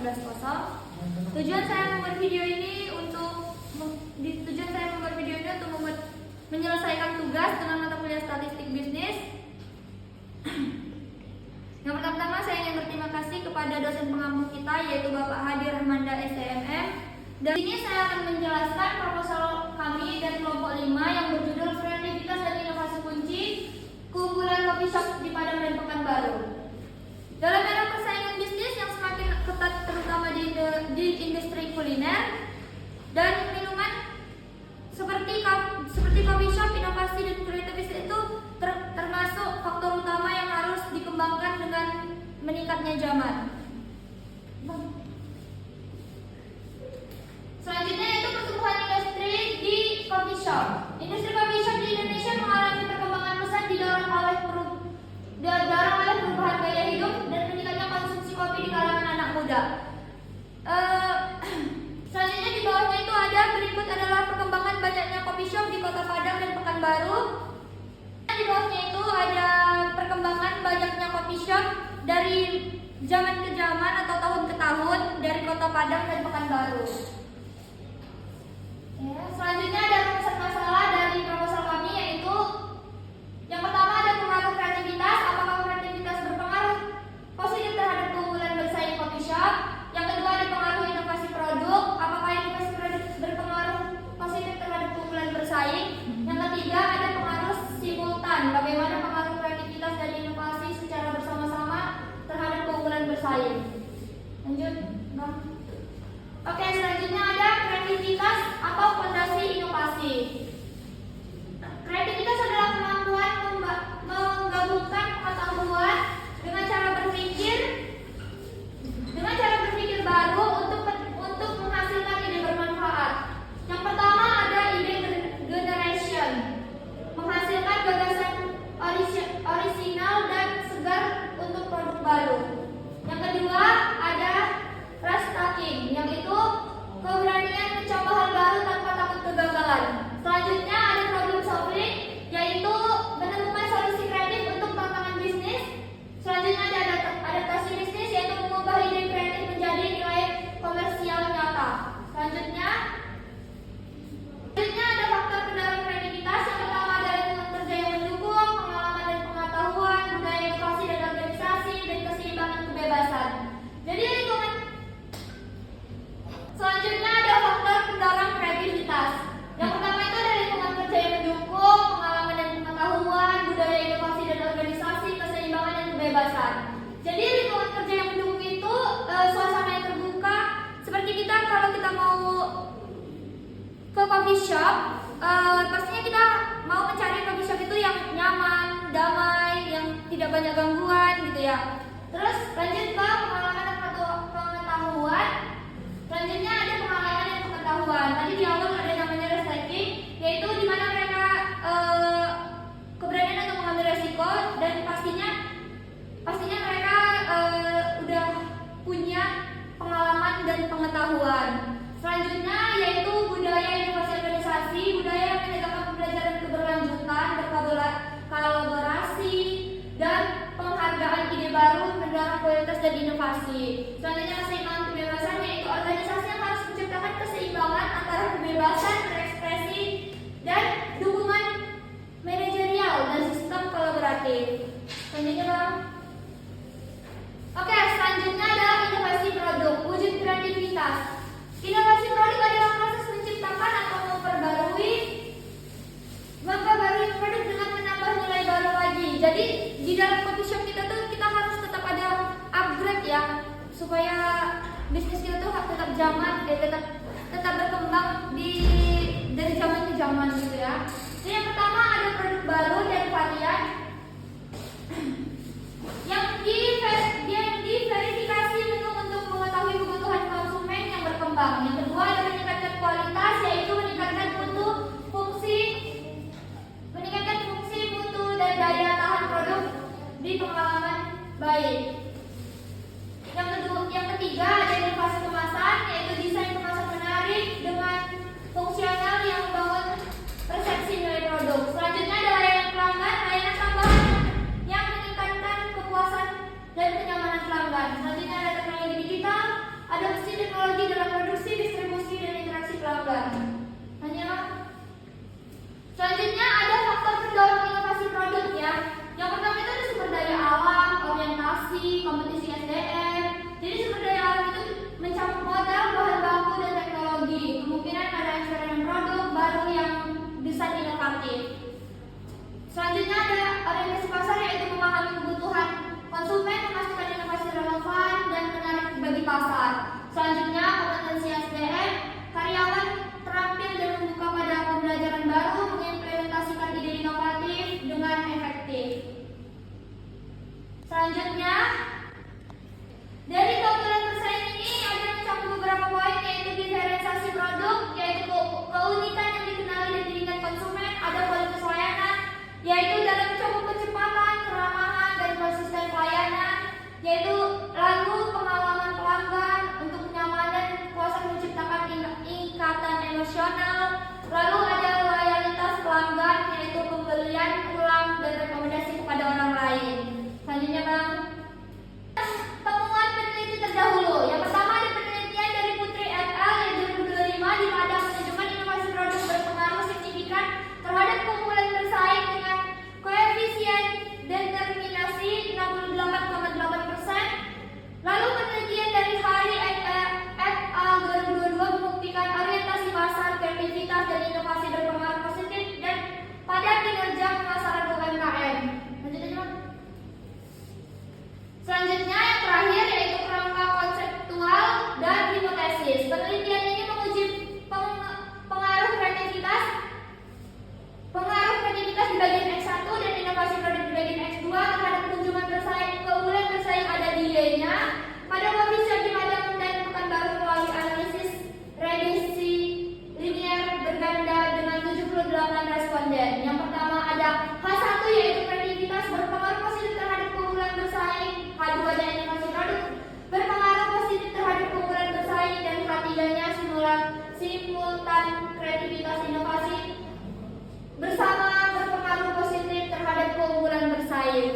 14.0. Tujuan saya membuat video ini untuk menyelesaikan tugas dengan mata kuliah statistik bisnis. Yang pertama saya ingin berterima kasih kepada dosen pengampu kita, yaitu Bapak Hadi Rahmanda STMM. Dan di sini saya akan menjelaskan proposal kami dari kelompok 5 yang berjudul Kreativitas dan Inovasi Kunci Keunggulan Coffee Shop di Padang dan Pekanbaru. Dalam era persaingan bisnis yang semakin ketat, terutama di industri kuliner dan minuman seperti coffee shop, inovasi dan kreativitas itu termasuk faktor utama yang harus dikembangkan dengan meningkatnya zaman. Selanjutnya yaitu pertumbuhan industri di coffee shop. Industri coffee shop di Indonesia mengalami perkembangan pesat didorong oleh perubahan gaya hidup dan meningkatnya konsumsi kopi di kalangan anak muda. Selanjutnya di bawahnya itu ada berikut adalah perkembangan banyaknya coffee shop di Kota Padang dan Pekanbaru. Di bawahnya itu ada perkembangan banyaknya coffee shop dari zaman ke zaman atau tahun ke tahun dari Kota Padang dan Pekanbaru. Ya, selanjutnya ada rumusan masalah dari proposal kami, yaitu yang pertama ada pengaruh kreativitas. Apakah kreativitas berpengaruh positif terhadap keunggulan bersaing coffee shop? Yang kedua ada pengaruh inovasi produk. Apakah inovasi produk berpengaruh positif terhadap keunggulan bersaing? Yang ketiga ada pengaruh simultan. Bagaimana pengaruh kreativitas dan inovasi secara bersama-sama terhadap keunggulan bersaing? Lanjut, Bang. Oke, selanjutnya ada kreativitas atau fondasi inovasi. Kreativitas adalah kemampuan menggabungkan pengetahuan dengan cara berpikir baru untuk menghasilkan ide bermanfaat. Yang pertama ada ide generation, menghasilkan gagasan orisinal dan segar untuk produk baru. Yang kedua ada risk taking, yaitu keberanian mencoba hal baru tanpa takut kegagalan. Selanjutnya ada problem solving, yaitu menemukan solusi kreatif untuk tantangan bisnis. Selanjutnya ada adaptasi bisnis, yaitu mengubah ide kreatif menjadi nilai komersial nyata. Selanjutnya ada faktor pendorong kreativitas. Yang pertama ada lingkungan kerja yang mendukung, pengalaman dan pengetahuan, budaya inovasi dan organisasi, dan keseimbangan kebebasan. Jadi selanjutnya ada faktor pendorong kreativitas. Yang pertama itu ada lingkungan kerja yang mendukung, pengalaman dan pengetahuan, budaya inovasi dan organisasi, keseimbangan dan kebebasan. Jadi lingkungan kerja yang mendukung itu suasana yang terbuka. Seperti kita kalau kita mau ke coffee shop, pastinya kita mau mencari coffee shop itu yang nyaman, damai, yang tidak banyak gangguan gitu ya. Terus lanjut ke pengalaman dan pengetahuan. Selanjutnya ada pengalaman dan pengetahuan. Tadi di awal ada namanya risk taking, yaitu di mana mereka keberanian untuk mengambil resiko dan pastinya mereka udah punya pengalaman dan pengetahuan. Selanjutnya yaitu budaya inovasi organisasi, budaya yang menegakkan pembelajaran keberlanjutan, berkolaborasi dan penghargaan ide baru, mendorong kualitas dan inovasi. Selanjutnya keseimbangan kebebasan, yaitu organisasi yang harus menciptakan keseimbangan antara kebebasan berekspresi dan dukungan manajerial dan sistem kolaboratif. Selanjutnya Bang. Oke, selanjutnya adalah inovasi produk, wujud kreativitas. Inovasi produk adalah proses menciptakan atau memperbarui produk dengan menambah nilai baru lagi. Jadi di dalam coffee shop kita tuh kita harus tetap ada upgrade ya, supaya bisnis kita tuh tetap zaman, tetap berkembang dari zaman ke zaman gitu ya. Jadi yang pertama ada produk baru dan varian yang diverifikasi untuk mengetahui kebutuhan konsumen yang berkembang. Yang kedua ada meningkatkan kualitas, yaitu meningkatkan fungsi, mutu dan daya tahan produk di pengalaman baik. Yang ketiga ada inovasi kemasan, yaitu desain kemasan menarik dengan fungsional yang membangun persepsi nilai produk. Selanjutnya ada layanan pelanggan tambahan yang meningkatkan kepuasan dan kenyamanan pelanggan. Selanjutnya ada teknologi digital, adopsi teknologi dalam produksi, distribusi, dan interaksi pelanggan. Selanjutnya ada faktor pendorong inovasi produk ya. Yang pertama itu ada sumber daya alam, orientasi, kompetisi SDM. Jadi sumber daya alam itu mencakup modal, bahan baku, dan teknologi. Kemungkinan ada eksperimen produk baru yang desain inovatif. Selanjutnya ada orientasi pasar, yaitu memahami kebutuhan konsumen, memastikan inovasi relevan dan menarik bagi pasar. Selanjutnya kompetensi SDM, karyawan terampil dan membuka pada pembelajaran baru, mengimplementasikan ide inovatif dengan efektif. Selanjutnya dari keunggulan bersaing ini ada mencakup beberapa poin, yaitu diferensiasi produk, yaitu keunikan yang dikenali dan diingat konsumen. Ada kualitas layanan, yaitu dalam mencakup kecepatan, keramahan, dan konsisten pelayanan, yaitu lalu pengalaman pelanggan untuk kenyamanan, kuasa menciptakan ikatan emosional. Lalu ada loyalitas pelanggan, yaitu pembelian ulang dan rekomendasi kepada orang lain. Selanjutnya Bang, temuan peneliti terdahulu. Yang pertama ada penelitian dari Putri et al. Yang 2025 di mana manajemen inovasi produk berpengaruh signifikan terhadap keunggulan bersaing dengan koefisien determinasi 68,8%. Lalu penelitian dari Hari et al. 2022 membuktikan orientasi pasar, kreativitas, dan inovasi berpengaruh positif dan pada kinerja pemasaran UMKM. Selanjutnya yang terakhir yaitu kerangka konseptual dan hipotesis. Penelitian ini menguji pengaruh kreativitas di bagian X1 dan inovasi produk di bagian X2 terhadap kunjungan bersaing. Keunggulan bersaing ada di Y-nya pada koefisien di Padang dan Pekanbaru melalui analisis regresi linier berganda dengan 78 responden. Yang pertama ada H1 yaitu kreativitas berpengaruh positif terhadap keunggulan bersaing. H2 nya inovasi produk berpengaruh positif terhadap keunggulan bersaing, dan H3 nya simultan kreativitas inovasi bersama berpengaruh positif terhadap keunggulan bersaing.